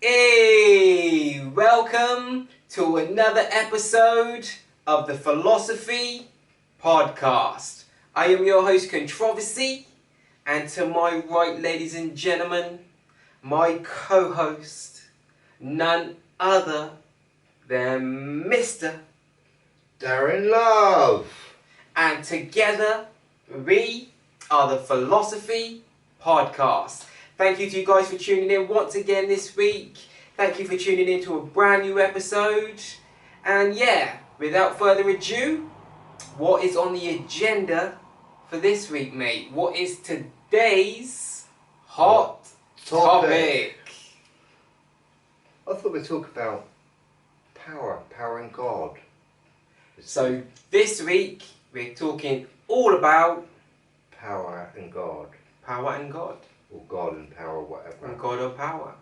Hey, welcome to another episode of the Philosophy Podcast. I am your host, Controversy, and to my right, ladies and gentlemen, my co-host, none other than Mr. Darren Love. And together, we are the Philosophy Podcast. Thank you to you guys for tuning in once again this week. Thank you for tuning in to a brand new episode. And yeah, without further ado, what is on the agenda for this week, mate? What is today's hot topic? I thought we'd talk about power and God. So this week, we're talking all about Power and God. power and God. Or God and power, whatever. And God or power.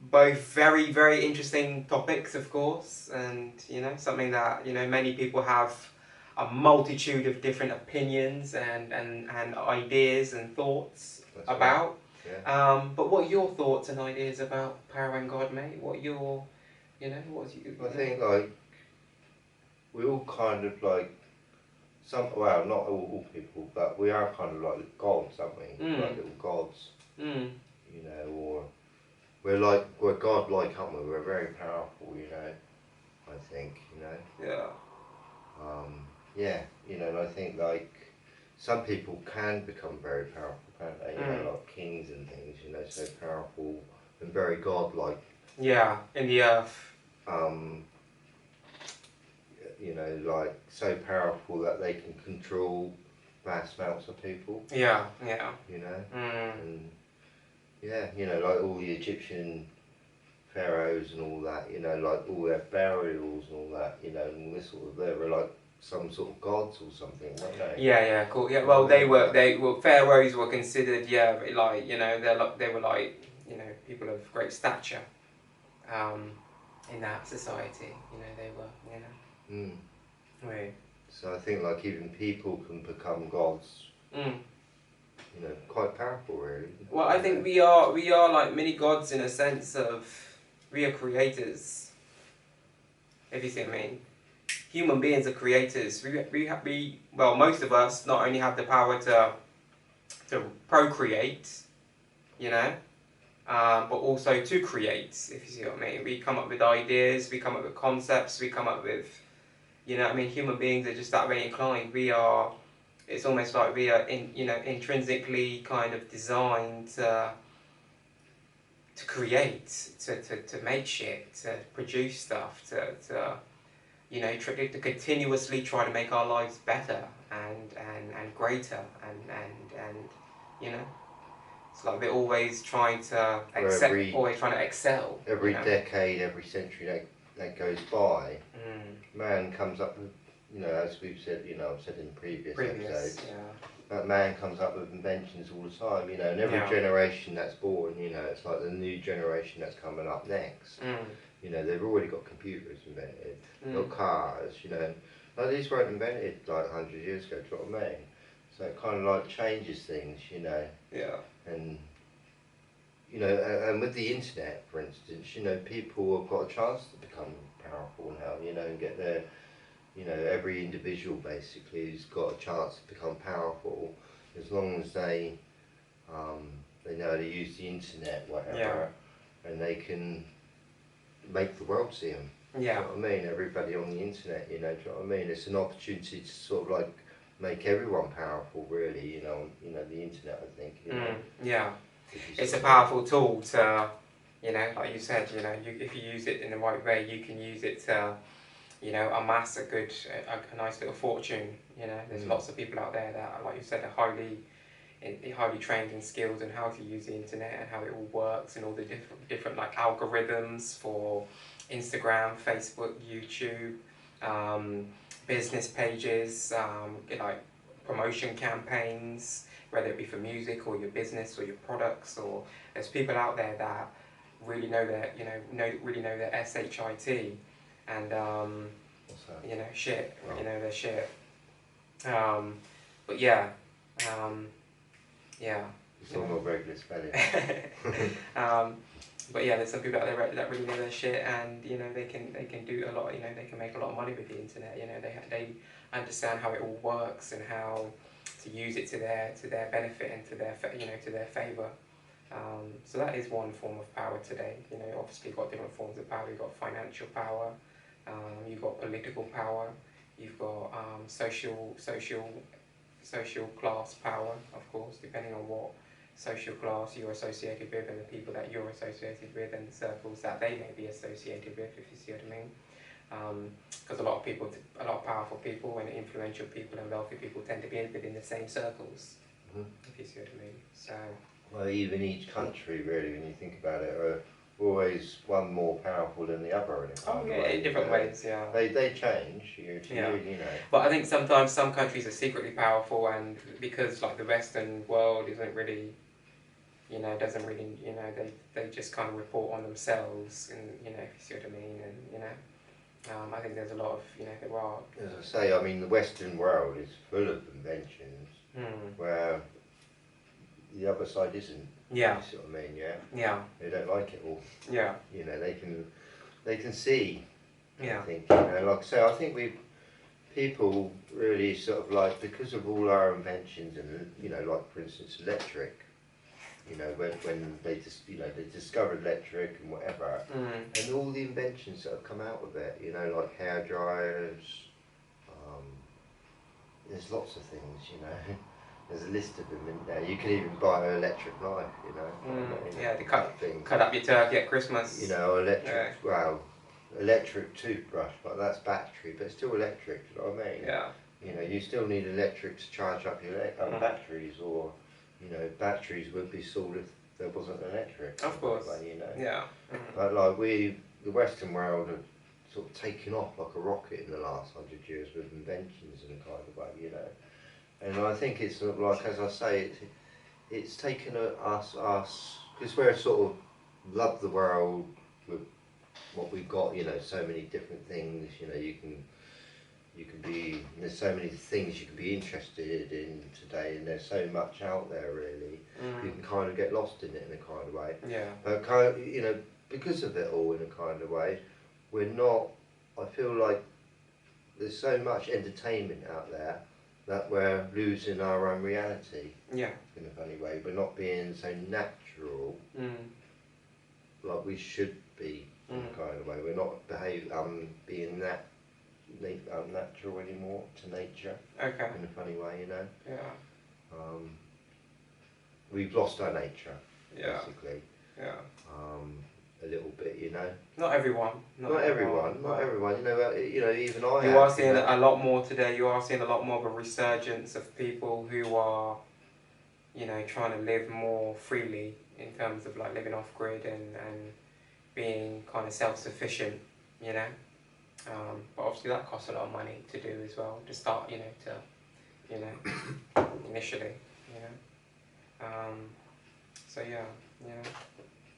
Both very, very interesting topics, of course, and something that many people have a multitude of different opinions and ideas and thoughts That's about. Right. Yeah. But what are your thoughts and ideas about power and God, mate? What your, what's you? I think we all kind of not all people, but we are kind of like gods, aren't we? Like little gods. Or we're God-like, aren't we? We're very powerful, I think, Yeah. And I think some people can become very powerful, can't they? Like kings and things, so powerful and very God-like. Yeah, in the earth. So powerful that they can control vast amounts of people. Yeah. And like all the Egyptian pharaohs and all that, like all their burials and all that, and all this sort of, they were like some sort of gods or something, weren't they? Yeah, cool. Yeah, well, pharaohs were considered, they were like, people of great stature, in that society. They were, Right. So I think even people can become gods. Quite powerful, really. Well, I think we are like mini gods in a sense of we are creators. If you see what I mean. Human beings are creators. Well, most of us not only have the power to procreate, but also to create, if you see what I mean. We come up with ideas, we come up with concepts, we come up with, human beings are just that way inclined. It's almost like we are intrinsically kind of designed to create, to make shit, to produce stuff, to continuously try to make our lives better and greater and it's like we're always trying to excel. Every decade, every century that goes by, man comes up with, as we've said, I've said in previous episodes, that man comes up with inventions all the time, and every generation that's born, it's like the new generation that's coming up next. They've already got computers invented, got cars, like these weren't invented like 100 years ago, do you know what I mean? So it kind of like changes things, Yeah. And and with the internet, for instance, people have got a chance to become powerful now, and get their, every individual basically has got a chance to become powerful as long as they know how to use the internet, whatever, and they can make the world see them. Yeah. Do you know what I mean? Everybody on the internet, do you know what I mean? It's an opportunity to sort of make everyone powerful, really, the internet, I think. Yeah. It's a powerful tool to, like you said, if you use it in the right way, you can use it to, amass a nice little fortune. There's lots of people out there that, like you said, are highly trained and skilled in how to use the internet and how it all works and all the different like algorithms for Instagram, Facebook, YouTube, business pages, like promotion campaigns, whether it be for music or your business or your products, or there's people out there that really know their SHIT and shit, their shit. But yeah. It's all more regular spelling. but yeah, there's some people out there that really know their shit, and you know they can do a lot. You know, they can make a lot of money with the internet. You know, they understand how it all works and how to use it to their benefit and to their favour. So that is one form of power today. You know, obviously you've got different forms of power. You've got financial power, you've got political power, you've got social class power, of course, depending on what social class you're associated with and the people that you're associated with and the circles that they may be associated with, if you see what I mean. Because a lot of powerful people and influential people and wealthy people tend to be within the same circles, if you see what I mean. So. Well, even each country, really, when you think about it, are always one more powerful than the other in a kind of way. In different ways, yeah. They change, you know. But I think sometimes some countries are secretly powerful, and because like the Western world isn't really, you know, doesn't really, you know, they just kind of report on themselves, and you know, if you see what I mean, and you know, I think there's a lot of, you know, there are. As I say, I mean, the Western world is full of inventions where the other side isn't. Yeah. You see what I mean? Yeah. Yeah. They don't like it all. Yeah. You know, they can see. Yeah. I think, you know, like I say, I think people really sort of like, because of all our inventions and, you know, like for instance electric, you know, when they just, you know, they discovered electric and whatever, and all the inventions that have come out of it, you know, like hair dryers, there's lots of things, you know. There's a list of them in there. You can even buy an electric knife, you know. Yeah, to cut up your turkey at Christmas. You know, electric toothbrush, but that's battery, but it's still electric, you know what I mean? Yeah. You know, you still need electric to charge up your batteries, or, you know, batteries would be sold if there wasn't electric. Of course. Way, you know. Yeah. But like the Western world have sort of taken off like a rocket in the last 100 years with inventions in a kind of way, you know. And I think it's sort of like, as I say, it's taken us, because we're sort of love the world with what we've got, you know, so many different things, you know, there's so many things you can be interested in today, and there's so much out there really, you can kind of get lost in it in a kind of way. Yeah. But kind of, you know, because of it all in a kind of way, I feel like there's so much entertainment out there that we're losing our own reality. Yeah. In a funny way. We're not being so natural like we should be in a kind of way. We're not being natural anymore to nature. Okay. In a funny way, you know. Yeah. We've lost our nature. Yeah. Basically. Yeah. A little bit, you know. Not everyone. Not everyone. You know, even I. You are seeing a lot more today. You are seeing a lot more of a resurgence of people who are, you know, trying to live more freely in terms of like living off grid and being kind of self-sufficient, you know. But obviously that costs a lot of money to do as well, to start, initially, you know. So yeah, you know.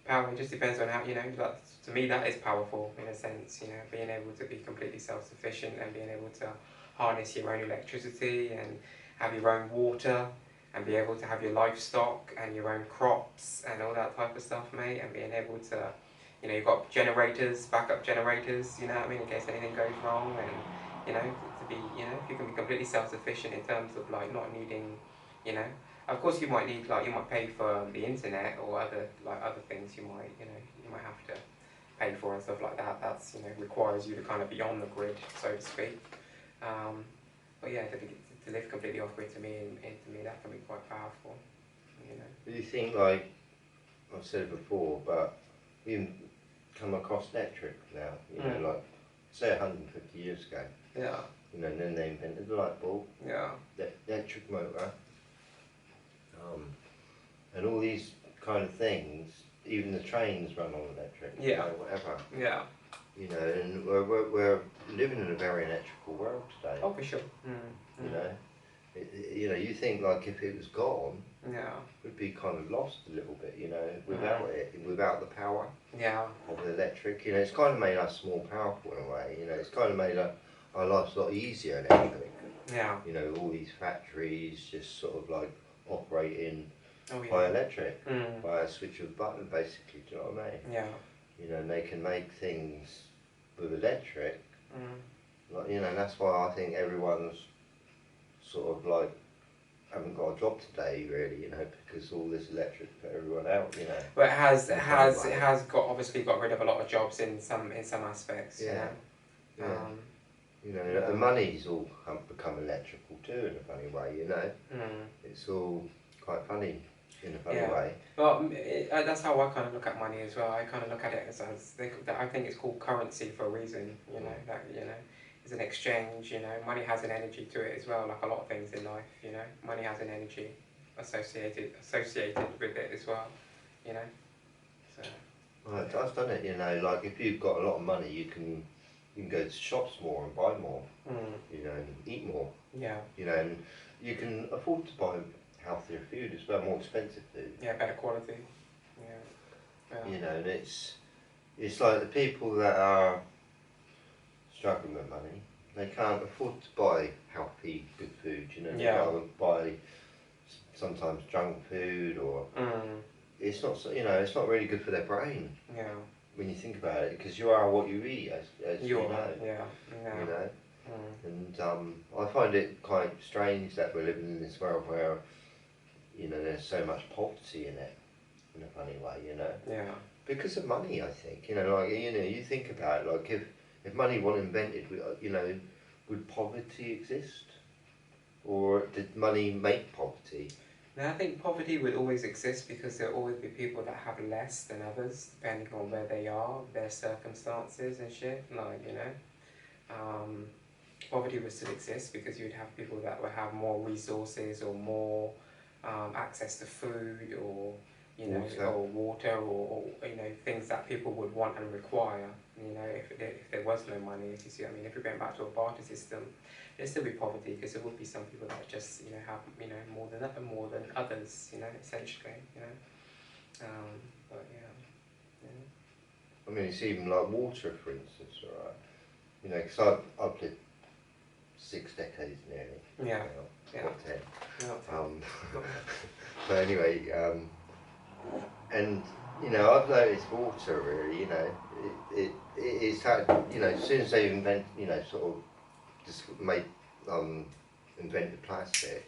Power, it just depends on how, you know, like, to me that is powerful in a sense, you know, being able to be completely self-sufficient and being able to harness your own electricity and have your own water and be able to have your livestock and your own crops and all that type of stuff, mate, and being able to, you know, you've got generators, backup generators, you know what I mean, in case anything goes wrong, and, you know, to be, you know, if you can be completely self-sufficient in terms of, like, not needing, you know, of course you might need, like, you might pay for the internet or other things you might, you know, you might have to pay for and stuff like that. That's, you know, requires you to kind of be on the grid, so to speak. But yeah, to live completely off grid, to me that can be quite powerful, you know. Do you think, like, I've said it before, but you come across electric now, you know, like, say 150 years ago. Yeah. You know, and then they invented the light bulb. Yeah. The electric motor. And all these kind of things, even the trains run on electric, you know, whatever. Yeah. You know, and we're living in a very electrical world today. Oh, for sure. You know, you know, you think like if it was gone, we'd be kind of lost a little bit, you know, without the power of the electric. You know, it's kind of made us more powerful in a way. You know, it's kind of made our lives a lot easier electric. Yeah. You know, all these factories just sort of like operating by electric, by a switch of a button, basically. Do you know what I mean? Yeah. You know, and they can make things with electric. Like, you know, and that's why I think everyone's sort of like haven't got a job today, really. You know, because all this electric put everyone out. You know. But it has obviously got rid of a lot of jobs in some aspects. Yeah. You know? You know, the money's all become electrical too in a funny way, you know. It's all quite funny in a funny way. Well, that's how I kind of look at money as well. I kind of look at it as I think it's called currency for a reason, you know, that, you know, it's an exchange, you know. Money has an energy to it as well, like a lot of things in life, you know. Money has an energy associated with it as well, you know. So. Well, it does, doesn't it? You know, like if you've got a lot of money, you can go to shops more and buy more, you know, and eat more. Yeah. You know, and you can afford to buy healthier food as well, more expensive food. Yeah, better quality. Yeah. You know, and it's like the people that are struggling with money, they can't afford to buy healthy, good food. You know, they rather buy sometimes junk food or it's not, you know, it's not really good for their brain. Yeah. When you think about it, because you are what you eat, as you know. Yeah. You know, and I find it quite strange that we're living in this world where, you know, there's so much poverty in it, in a funny way, you know. Yeah. Because of money, I think. You know, like, you know, you think about it, like if money wasn't invented, you know, would poverty exist, or did money make poverty? Now, I think poverty would always exist because there will always be people that have less than others, depending on where they are, their circumstances and shit, like, you know. Poverty would still exist because you would have people that would have more resources or more access to food or, you know, or water or, you know, things that people would want and require, you know, if there was no money, if you see what I mean. If we went back to a barter system, there'd still be poverty because there would be some people that just, you know, have, you know, more than others, you know, essentially, you know. But yeah. I mean, it's even like water, for instance, alright. You know, because I've lived 6 decades nearly. Yeah. Not 10. Not 10. But anyway, and you know, I've noticed water really. You know, it's had, you know, as soon as they invent, you know, sort of just invented plastic,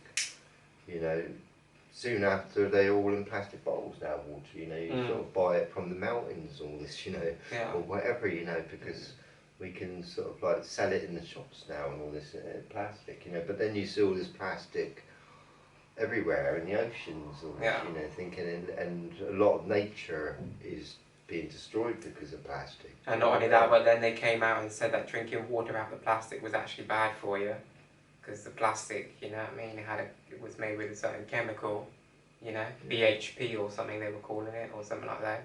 you know, soon after they're all in plastic bottles now. Water, you know, you sort of buy it from the mountains, all this, you know, or whatever, you know, because we can sort of like sell it in the shops now and all this plastic, you know. But then you see all this plastic everywhere in the oceans, all this, you know, thinking, and a lot of nature is being destroyed because of plastic. And not only that, but then they came out and said that drinking water out of the plastic was actually bad for you, because the plastic, you know what I mean, it was made with a certain chemical, you know, BHP or something they were calling it, or something like that.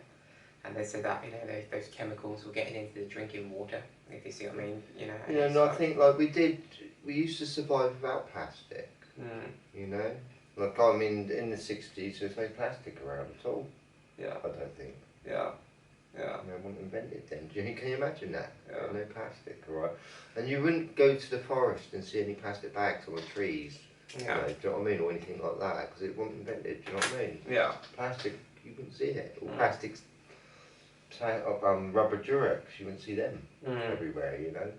And they said that, you know, those chemicals were getting into the drinking water, if you see what I mean, you know. You know, and I think like we used to survive without plastic, you know. Like, I mean, in the 60s, there's no plastic around at all. Yeah. I don't think. Yeah. You know, wasn't invented then. Can you imagine that? Yeah. No plastic, alright. And you wouldn't go to the forest and see any plastic bags on the trees. Yeah. You know, do you know what I mean? Or anything like that, because it wasn't invented, do you know what I mean? Yeah. Plastic, you wouldn't see it. Or plastics, rubber Durex, you wouldn't see them everywhere, you know.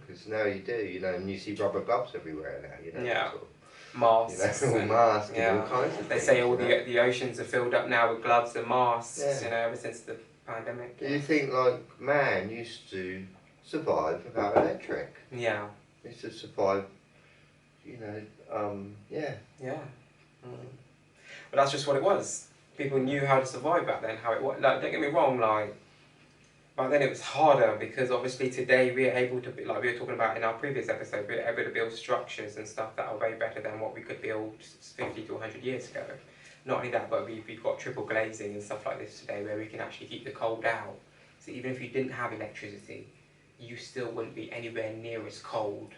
Because now you do, you know, and you see rubber gloves everywhere now, you know. Yeah. Sort of, masks, you know, masks and all kinds of they things. They say all the oceans are filled up now with gloves and masks, you know, ever since the pandemic. Do you think like man used to survive without electric? Yeah. Used to survive, you know, yeah. Yeah. But that's just what it was. People knew how to survive back then, how it was. Like, don't get me wrong, like, back then it was harder because obviously today we're able to, like we were talking about in our previous episode, we're able to build structures and stuff that are way better than what we could build 50 to 100 years ago. Not only that, but we've got triple glazing and stuff like this today where we can actually keep the cold out. So even if you didn't have electricity, you still wouldn't be anywhere near as cold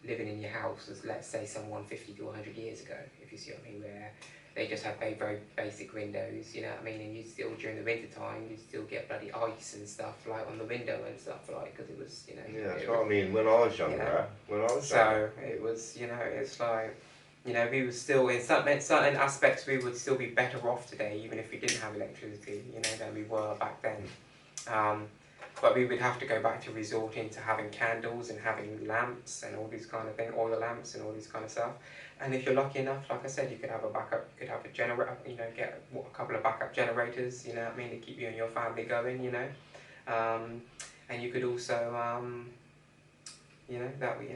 living in your house as, let's say, someone 50 to 100 years ago, if you see what I mean, where they just have very, very basic windows, you know what I mean, and you still, during the winter time, you still get bloody ice and stuff, like, on the window and stuff, like, because it was, you know... Yeah, that's what I mean, when I was younger, you know, so, it was, you know, it's like... You know, we would still, in certain aspects, we would still be better off today, even if we didn't have electricity, you know, than we were back then. But we would have to go back to resorting to having candles and having lamps and all these kind of things, oil lamps and all these kind of stuff. And if you're lucky enough, like I said, you could have a backup, you could have a generator, you know, get a couple of backup generators, you know what I mean, to keep you and your family going, you know. And you could also, you know, that would,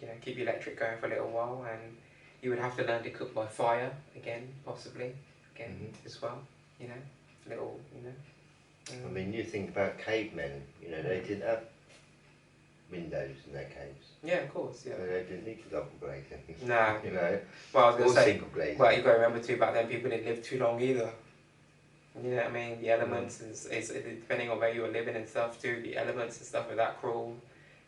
you know, keep your electric going for a little while, and you would have to learn to cook by fire again, possibly, as well, you know, little, you know. I mean, you think about cavemen, you know, they didn't have windows in their caves. Yeah, of course, yeah. So they didn't need to double glazing. No. You know, well, I was going to say, single glazing. Well, you've got to remember too, back then people didn't live too long either. You know what I mean? The elements, is depending on where you were living and stuff too, the elements and stuff are that cruel.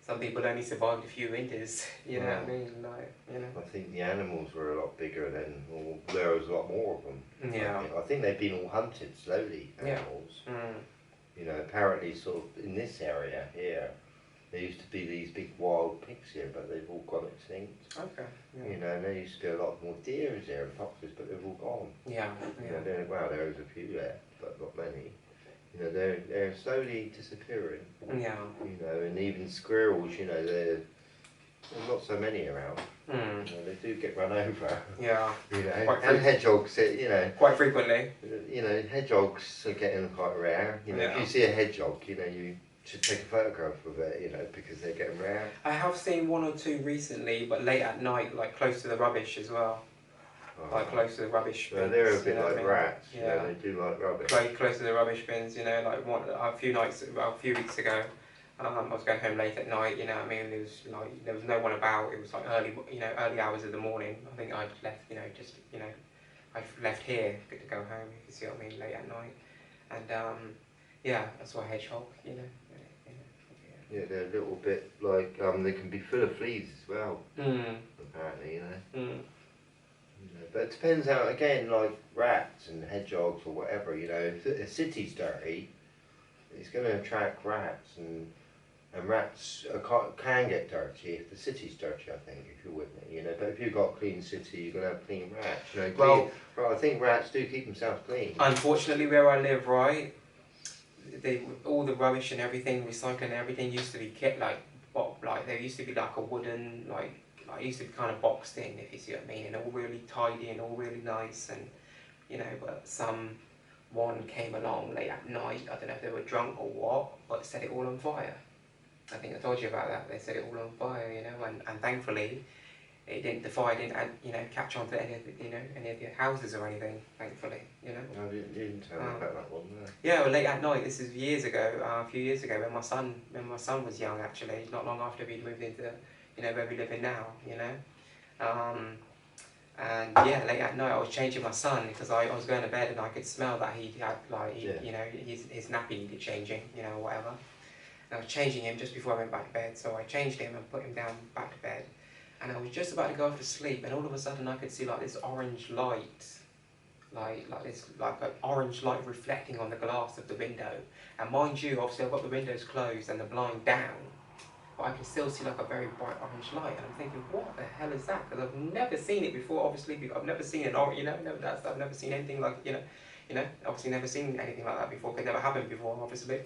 Some people only survived a few winters, you know what I mean? Like, you know. I think the animals were a lot bigger then, or there was a lot more of them. Yeah. I think they've been all hunted slowly, animals. Yeah. You know, apparently sort of in this area here, there used to be these big wild pigs here, but they've all gone extinct. Okay. Yeah. You know, and there used to be a lot more deer here and foxes, but they've all gone. Yeah. You know, there was a few there, but not many. You know, they're slowly disappearing. Yeah. You know, and even squirrels, you know, there's not so many around. Mm. You know, they do get run over. Yeah. You know, and hedgehogs, you know. Quite frequently. You know, hedgehogs are getting quite rare. You know, if you see a hedgehog, you know, you should take a photograph of it, you know, because they're getting rare. I have seen one or two recently, but late at night, like close to the rubbish as well. Like close to the rubbish bins. They're a bit like I mean? rats, yeah. You know, they do like rubbish. Close to the rubbish bins, you know, like a few weeks ago, I was going home late at night, you know what I mean, there was no one about, it was like early hours of the morning. I think I'd left, you know, I left here to go home, if you see what I mean, late at night. And yeah, I saw a hedgehog, you know. Yeah, they're a little bit like, they can be full of fleas as well, apparently, you know. But it depends how, again, like rats and hedgehogs or whatever, you know, if a city's dirty, it's going to attract rats, and rats can get dirty if the city's dirty, I think, if you're with me, you know. But if you've got a clean city, you're going to have clean rats, you know. I think rats do keep themselves clean. Unfortunately, where I live, right, all the rubbish and everything, recycling and everything used to be kept there used to be like a wooden, it used to be kind of boxed in, if you see what I mean, and all really tidy and all really nice, and you know, but someone came along late at night, I don't know if they were drunk or what, but set it all on fire. I think I told you about that. They set it all on fire, you know, and thankfully it didn't you know, catch on to any of the houses or anything, thankfully, you know. No, you didn't tell me about that one, no. Yeah, well, late at night, this is a few years ago, when my son was young, actually, not long after we'd moved into, you know, where we live in now, you know. And yeah, late at night I was changing my son because I was going to bed and I could smell that he had you know, his nappy needed changing, you know, whatever. And I was changing him just before I went back to bed, so I changed him and put him down back to bed. And I was just about to go off to sleep, and all of a sudden I could see like this orange light, like an orange light reflecting on the glass of the window. And mind you, obviously I've got the windows closed and the blind down, but I can still see like a very bright orange light. And I'm thinking, what the hell is that? Because I've never seen it before. Obviously, I've never seen an orange, you know, I've never seen anything like, you know, obviously never seen anything like that before. It never happened before, obviously.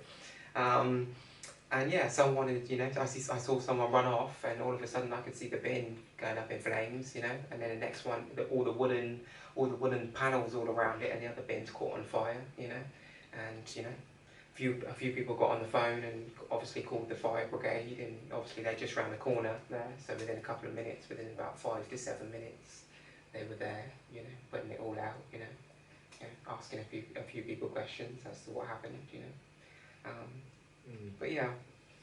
And yeah, someone had, you know, I saw someone run off, and all of a sudden I could see the bin going up in flames, you know, and then the next one, all the wooden panels all around it, and the other bins caught on fire, you know, and you know, a few people got on the phone and obviously called the fire brigade, and obviously they're just round the corner there, so within a couple of minutes, within about 5 to 7 minutes, they were there, you know, putting it all out, you know, asking a few people questions as to what happened, you know. But yeah.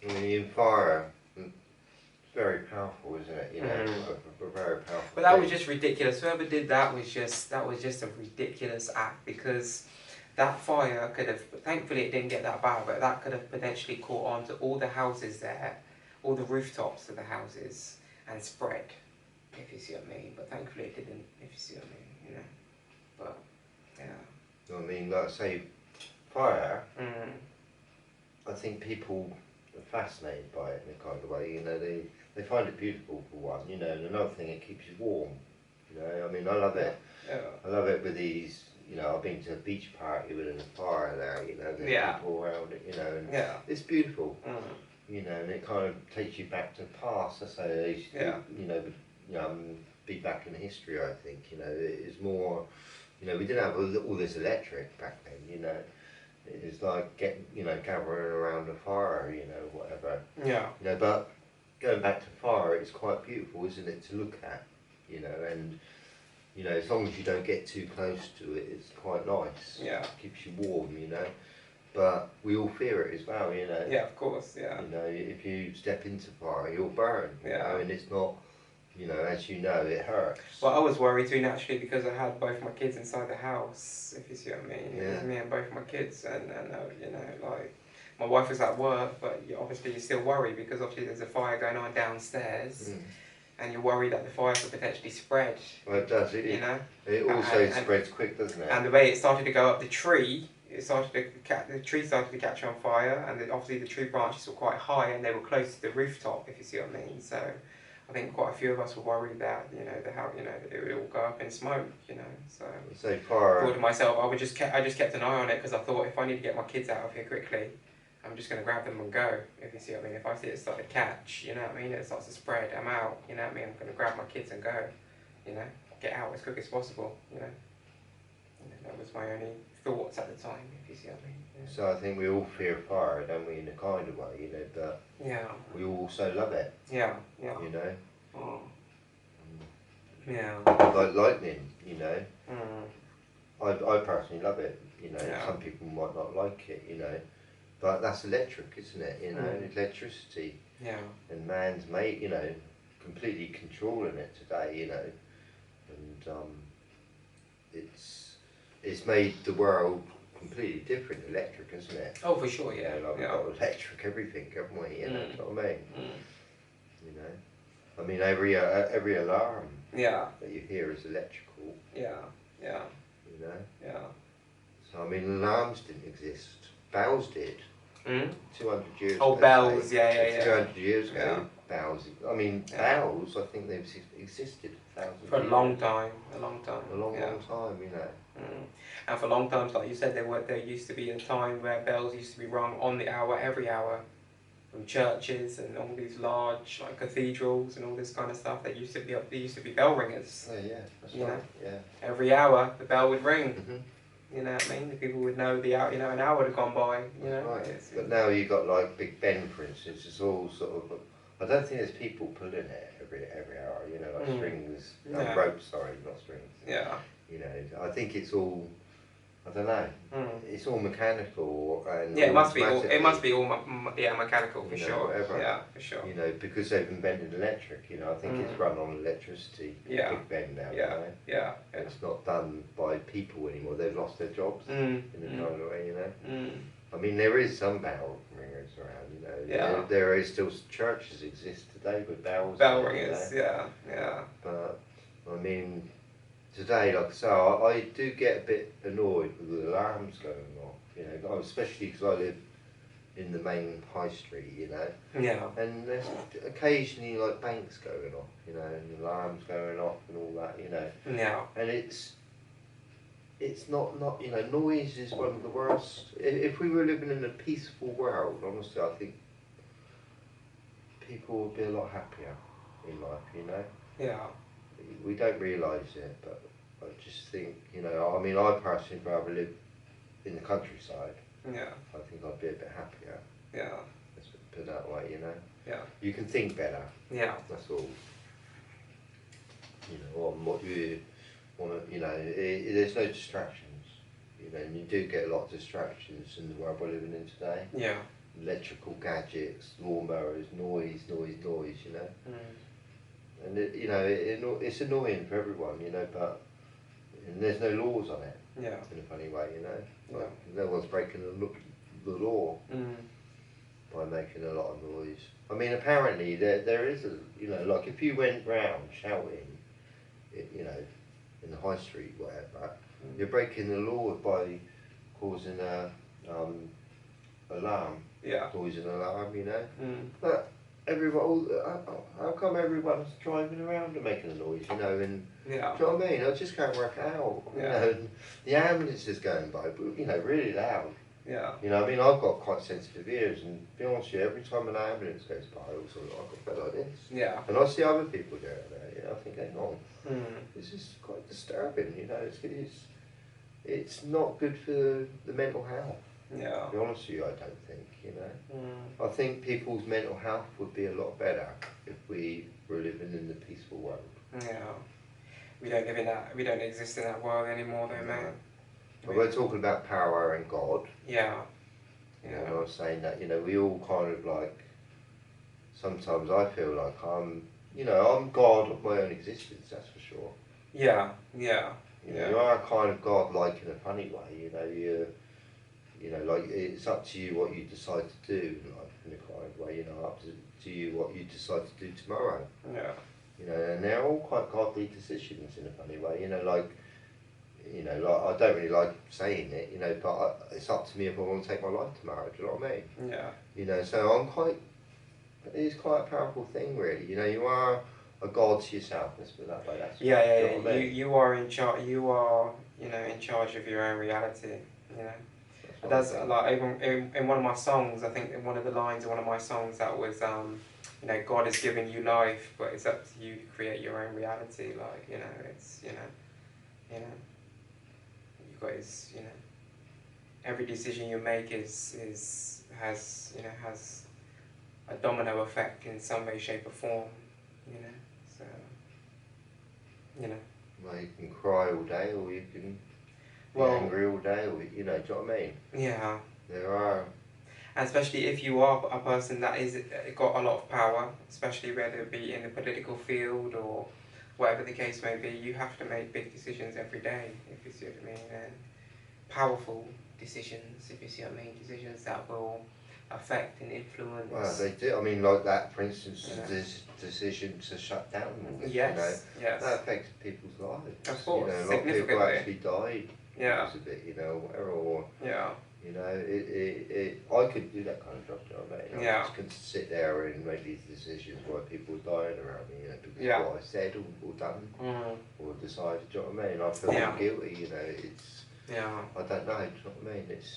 I mean, fire, it's very powerful, isn't it? You know, very powerful. But that was just ridiculous. Whoever did that was just a ridiculous act, because that fire could have, thankfully it didn't get that bad, but that could have potentially caught on to all the houses there, all the rooftops of the houses, and spread, if you see what I mean. But thankfully it didn't, if you see what I mean, you know. But, yeah. I mean, like I say, fire, I think people fascinated by it in a kind of way. You know, they find it beautiful for one. You know, and another thing, it keeps you warm. You know, I mean, I love it. Yeah. I love it with these. You know, I've been to a beach party with a fire there. You know, there's people around it. You know, and it's beautiful. You know, and it kind of takes you back to the past. That's how they used to, you know, be back in history. I think. You know, it is more. You know, we didn't have all this electric back then. You know. It's like gathering around a fire, you know, whatever. Yeah. You know, but going back to fire, it's quite beautiful, isn't it, to look at, you know, and, you know, as long as you don't get too close to it, it's quite nice. Yeah. It keeps you warm, you know, but we all fear it as well, you know. Yeah, of course, yeah. You know, if you step into fire, you'll burn, you know, and it's not, you know, as you know, it hurts. Well, I was worried too, naturally, because I had both my kids inside the house, if you see what I mean. Yeah. It was me and both my kids, and you know, like, my wife was at work, but obviously you still worry, because obviously there's a fire going on downstairs, and you're worried that the fire could potentially spread. Well, it does, you know. It also spreads quick, doesn't it? And the way it started to go up the tree, the tree started to catch on fire, and obviously the tree branches were quite high, and they were close to the rooftop, if you see what I mean. So I think quite a few of us were worried that it would all go up in smoke, you know. So fire. I thought to myself, I just kept an eye on it, because I thought, if I need to get my kids out of here quickly, I'm just going to grab them and go, if you see what I mean. If I see it start to catch, you know what I mean, it starts to spread, I'm out, you know what I mean. I'm going to grab my kids and go, you know, get out as quick as possible, you know. That was my only thoughts at the time, if you see what I mean. Yeah. So I think we all fear fire, don't we, in a kind of way, you know, but we also love it. Yeah. You know? Oh. Yeah. Like lightning, you know. I personally love it, you know. Some people might not like it, you know. But that's electric, isn't it? You know, electricity. Yeah. And man's made, you know, completely controlling it today, you know. And it's made the world completely different, electric, isn't it? Oh, for sure, yeah. You know, like we've got electric everything, haven't we? You know what I mean? You know, I mean every alarm that you hear is electrical. Yeah. You know. Yeah. So I mean, alarms didn't exist. Bells did. 200 years ago. Oh, bells, yeah. 200 years ago, bells. I mean, bells, I think they've existed for a long time, A long time, you know. And for a long time, like you said, there used to be a time where bells used to be rung on the hour, every hour, from churches and all these large like cathedrals and all this kind of stuff. There used to be bell ringers. Oh yeah, that's right. Yeah. Every hour the bell would ring. You know what I mean? The people would know the hour. You know, an hour would have gone by. You know. Right. But now you got like Big Ben, for instance. It's all sort of. I don't think there's people pulling it every hour. You know, like strings, ropes. Sorry, not strings. Yeah. You know, I think it's all. I don't know. It's all mechanical and. Yeah, it must be all. It must be all. Mechanical for sure. Whatever. Yeah, for sure. You know, because they've invented electric. You know, I think it's run on electricity. Yeah. Big Ben now. Yeah. You know? Yeah. It's not done by people anymore. They've lost their jobs in a kind of way. You know. I mean, there is some bell ringers around. You know. Yeah. There is still churches exist today with bells. Bell ringers. Yeah. But I mean. Today, like I say, I do get a bit annoyed with the alarms going off, you know, especially because I live in the main high street, you know. Yeah. And there's occasionally like banks going off, you know, and alarms going off and all that, you know. Yeah. And it's not you know, noise is one of the worst. If we were living in a peaceful world, honestly, I think people would be a lot happier in life, you know. Yeah. We don't realise it, but I just think, you know, I mean, I personally would rather live in the countryside. Yeah. I think I'd be a bit happier. Yeah. Let's put it that way, you know. Yeah. You can think better. Yeah. That's all. You know, on what you want to, you know, there's no distractions. You know, and you do get a lot of distractions in the world we're living in today. Yeah. Electrical gadgets, lawnmowers, noise, you know. And you know, it's annoying for everyone, you know, but there's no laws on it. Yeah. In a funny way, you know. Like, no one's breaking the law by making a lot of noise. I mean, apparently there is a, you know, like if you went round shouting, you know, in the high street, whatever, you're breaking the law by causing a alarm. Yeah. Noise and alarm, you know. Mm. But everyone, how come everyone's driving around and making a noise, you know? And yeah. do you know what I mean? I just can't work out. You know, the ambulance is going by, but you know, really loud. Yeah. You know, I mean, I've got quite sensitive ears, and to be honest with you, every time an ambulance goes by, I also I've got a bit like this. Yeah. And I see other people doing that. You know, I think, hang on, Mm. this is quite disturbing. You know, it's not good for the mental health. Yeah. To be honest with you, I don't think. You know, Mm. I think people's mental health would be a lot better if we were living in the peaceful world. Yeah. We don't live in that. We don't exist in that world anymore, though, mate. But we're talking about power and God. Yeah. You know, and I was saying that, you know, we all kind of like, sometimes I feel like I'm God of my own existence, that's for sure. Yeah, yeah. You know, you are kind of God-like in a funny way, you know, like it's up to you what you decide to do, like in a kind of way, you know, up to you what you decide to do tomorrow. Yeah. You know, and they're all quite godly decisions in a funny way, you know, like I don't really like saying it, you know, but it's up to me if I want to take my life tomorrow, do you know what I mean? Yeah. You know, so it is quite a powerful thing, really. You know, you are a god to yourself, let's put it that way. That's yeah. You know what I mean? You are in charge. You are, in charge of your own reality. You know. That's like in one of my songs. I think in one of the lines in one of my songs that was, God has given you life, but it's up to you to create your own reality. Like, it's you guys, every decision you make has a domino effect in some way, shape or form, so, Well, you can cry all day, or you can be angry all day, or, do you know what I mean? Yeah. There are. And especially if you are a person that is got a lot of power, especially whether it be in the political field or whatever the case may be, you have to make big decisions every day, if you see what I mean, and powerful decisions, if you see what I mean, decisions that will affect and influence. Well, they do. I mean, like that, for instance, this decision to shut down all this, yes. that affected people's lives. Of course, a lot of people actually died because of it, whatever, or, I couldn't do that kind of job, do you know what I mean? I just couldn't sit there and make these decisions while people were dying around me, because what I said or done, or decided, do you know what I mean? I feel guilty, it's, I don't know, do you know what I mean? It's...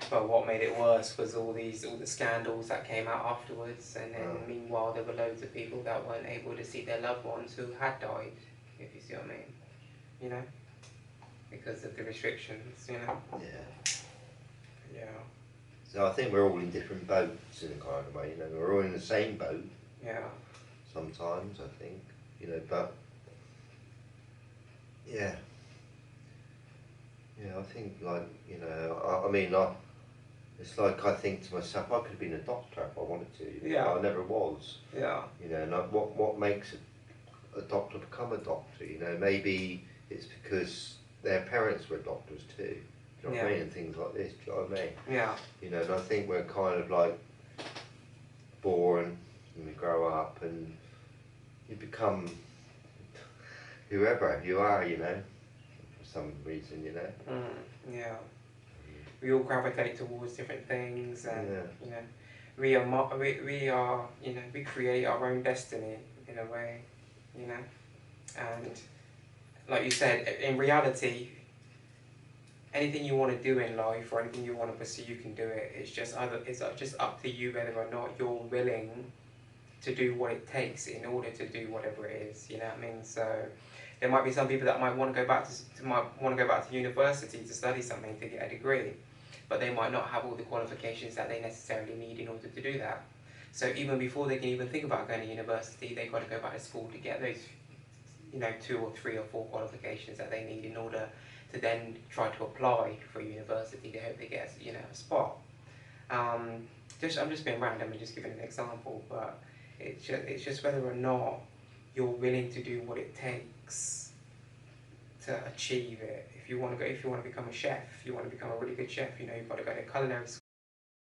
But what made it worse was all the scandals that came out afterwards, and then meanwhile there were loads of people that weren't able to see their loved ones who had died, if you see what I mean, because of the restrictions, Yeah. So I think we're all in different boats in a kind of way, we're all in the same boat. Yeah. Sometimes, I think, but, yeah. Yeah, I think, like, I mean, it's like I think to myself, I could have been a doctor if I wanted to. Yeah. I never was. Yeah. And what makes a doctor become a doctor? Maybe it's because their parents were doctors too. Do you know what I mean? And things like this. Do you know what I mean? Yeah. And I think we're kind of like born and we grow up and you become whoever you are, for some reason, Yeah. We all gravitate towards different things, and we create our own destiny in a way, and like you said, in reality, anything you want to do in life or anything you want to pursue, you can do it. It's just up to you whether or not you're willing to do what it takes in order to do whatever it is. You know what I mean? So there might be some people that might want to go back to university to study something, to get a degree, but they might not have all the qualifications that they necessarily need in order to do that. So even before they can even think about going to university, they've got to go back to school to get those 2 or 3 or 4 qualifications that they need in order to then try to apply for university. They hope they get a spot. I'm just being random and just giving an example, but it's just whether or not you're willing to do what it takes to achieve it. If you want to become a chef, if you want to become a really good chef, you've got to go to culinary school.